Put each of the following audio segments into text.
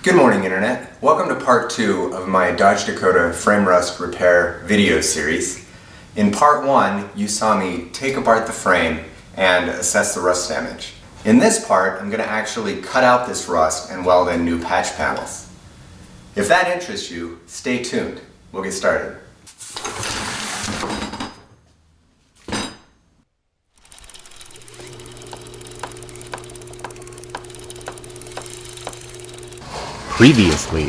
Good morning, Internet. Welcome to part 2 of my Dodge Dakota frame rust repair video series. In part 1, you saw me take apart the frame and assess the rust damage. In this part, I'm going to actually cut out this rust and weld in new patch panels. If that interests you, stay tuned. We'll get started. Previously.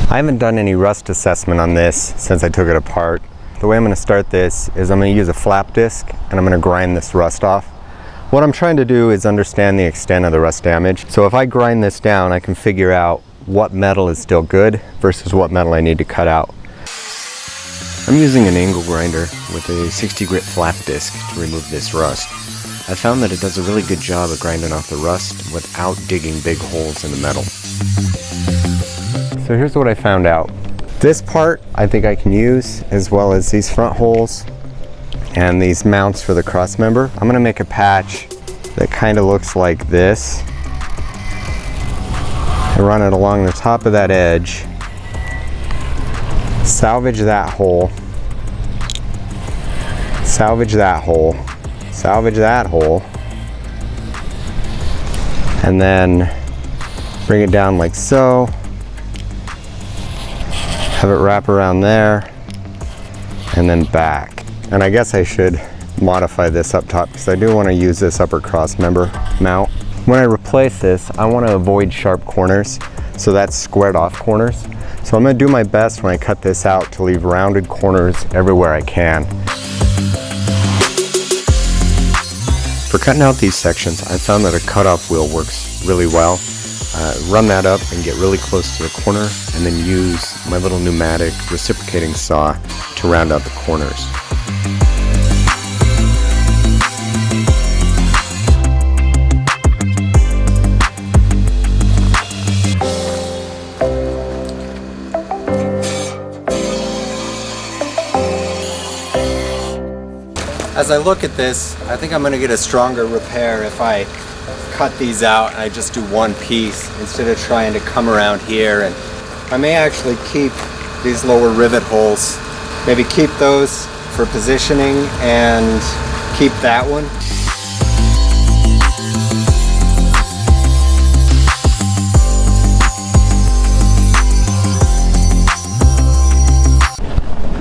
I haven't done any rust assessment on this since I took it apart. The way I'm going to start this is I'm going to use a flap disc and I'm going to grind this rust off. What I'm trying to do is understand the extent of the rust damage. So if I grind this down, I can figure out what metal is still good versus what metal I need to cut out. I'm using an angle grinder with a 60 grit flap disc to remove this rust. I found that it does a really good job of grinding off the rust without digging big holes in the metal. So here's what I found out. This part I think I can use, as well as these front holes and these mounts for the cross member. I'm going to make a patch that kind of looks like this. I run it along the top of that edge. Salvage that hole, salvage that hole, salvage that hole, and then bring it down like so, have it wrap around there, and then back. And I guess I should modify this up top because I do want to use this upper cross member mount. When I replace this, I want to avoid sharp corners, so that's squared off corners. So I'm going to do my best when I cut this out to leave rounded corners everywhere I can. For cutting out these sections, I found that a cutoff wheel works really well. Run that up and get really close to the corner, and then use my little pneumatic reciprocating saw to round out the corners. As I look at this, I think I'm going to get a stronger repair if I cut these out and I just do one piece instead of trying to come around here. And I may actually keep these lower rivet holes, maybe keep those for positioning and keep that one.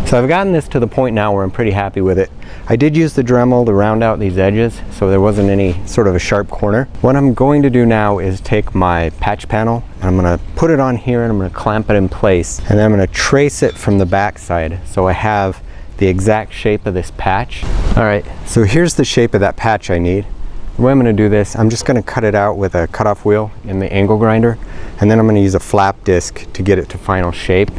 So I've gotten this to the point now where I'm pretty happy with it. I did use the Dremel to round out these edges so there wasn't any sort of a sharp corner. What I'm going to do now is take my patch panel and I'm going to put it on here and I'm going to clamp it in place, and then I'm going to trace it from the back side so I have the exact shape of this patch. Alright, so here's the shape of that patch I need. The way I'm going to do this, I'm just going to cut it out with a cutoff wheel in the angle grinder, and then I'm going to use a flap disc to get it to final shape.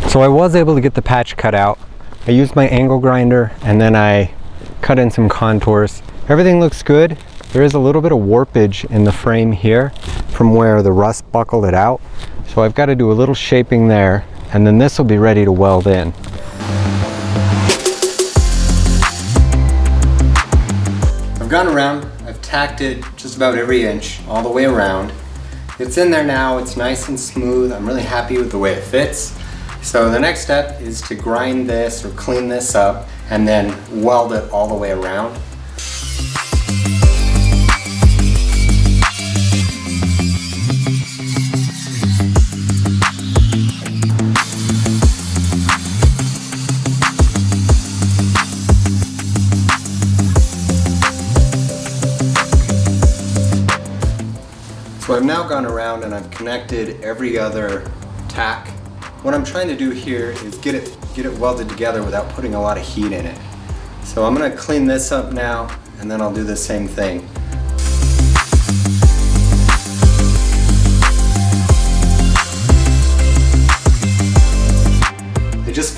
So I was able to get the patch cut out. I used my angle grinder and then I cut in some contours. Everything looks good. There is a little bit of warpage in the frame here from where the rust buckled it out. So I've got to do a little shaping there, and then this will be ready to weld in. I've gone around, I've tacked it just about every inch all the way around. It's in there now, it's nice and smooth. I'm really happy with the way it fits. So the next step is to grind this or clean this up and then weld it all the way around. So I've now gone around and I've connected every other tack. What I'm trying to do here is get it welded together without putting a lot of heat in it. So I'm going to clean this up now, and then I'll do the same thing.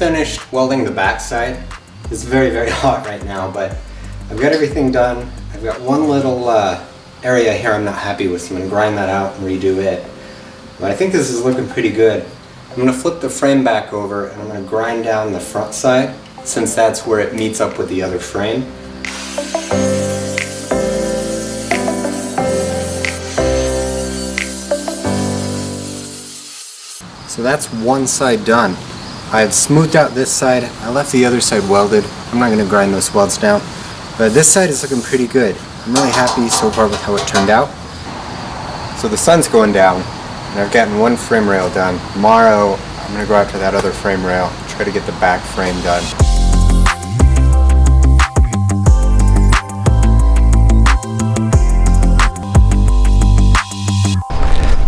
finished welding the back side. It's very, very hot right now, but I've got everything done. I've got one little area here I'm not happy with, so I'm going to grind that out and redo it. But I think this is looking pretty good. I'm going to flip the frame back over and I'm going to grind down the front side, since that's where it meets up with the other frame. So that's one side done. I've smoothed out this side. I left the other side welded. I'm not going to grind those welds down. But this side is looking pretty good. I'm really happy so far with how it turned out. So the sun's going down, and I've gotten one frame rail done. Tomorrow, I'm going to go after that other frame rail, try to get the back frame done.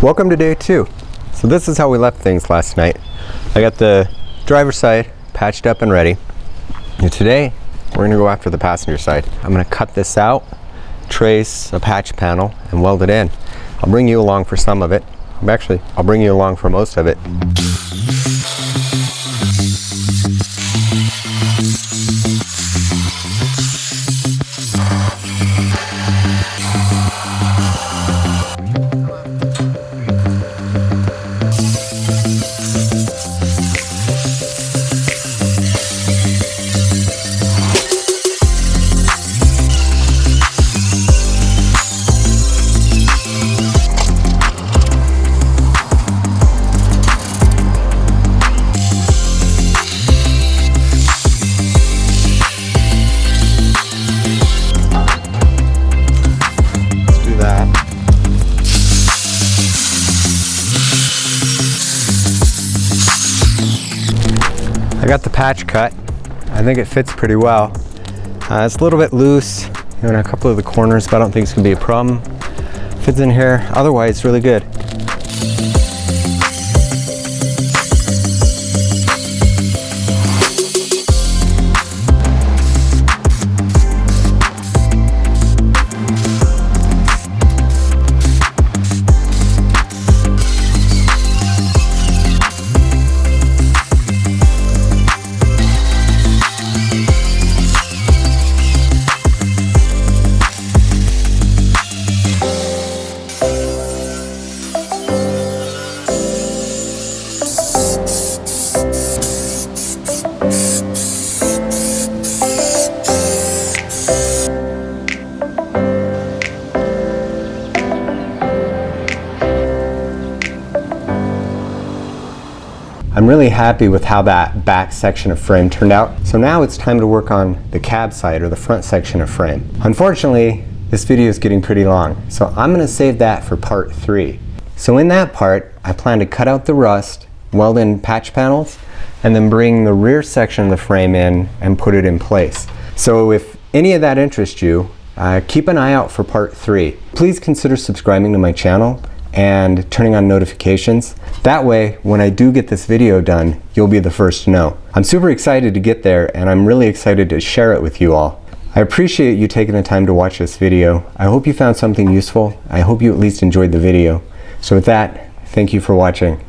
Welcome to day 2. So this is how we left things last night. I got the driver's side patched up and ready. And today, we're gonna go after the passenger side. I'm gonna cut this out, trace a patch panel, and weld it in. I'll bring you along for some of it. I'll bring you along for most of it. I got the patch cut. I think it fits pretty well. It's a little bit loose in a couple of the corners, but I don't think it's gonna be a problem. Fits in here. Otherwise, it's really good. I'm really happy with how that back section of frame turned out. So now it's time to work on the cab side, or the front section of frame. Unfortunately, this video is getting pretty long, so I'm going to save that for part 3. So in that part, I plan to cut out the rust, weld in patch panels, and then bring the rear section of the frame in and put it in place. So if any of that interests you, keep an eye out for part 3. Please consider subscribing to my channel and turning on notifications. That way, when I do get this video done, you'll be the first to know. I'm super excited to get there, and I'm really excited to share it with you all. I appreciate you taking the time to watch this video. I hope you found something useful. I hope you at least enjoyed the video. So with that, thank you for watching.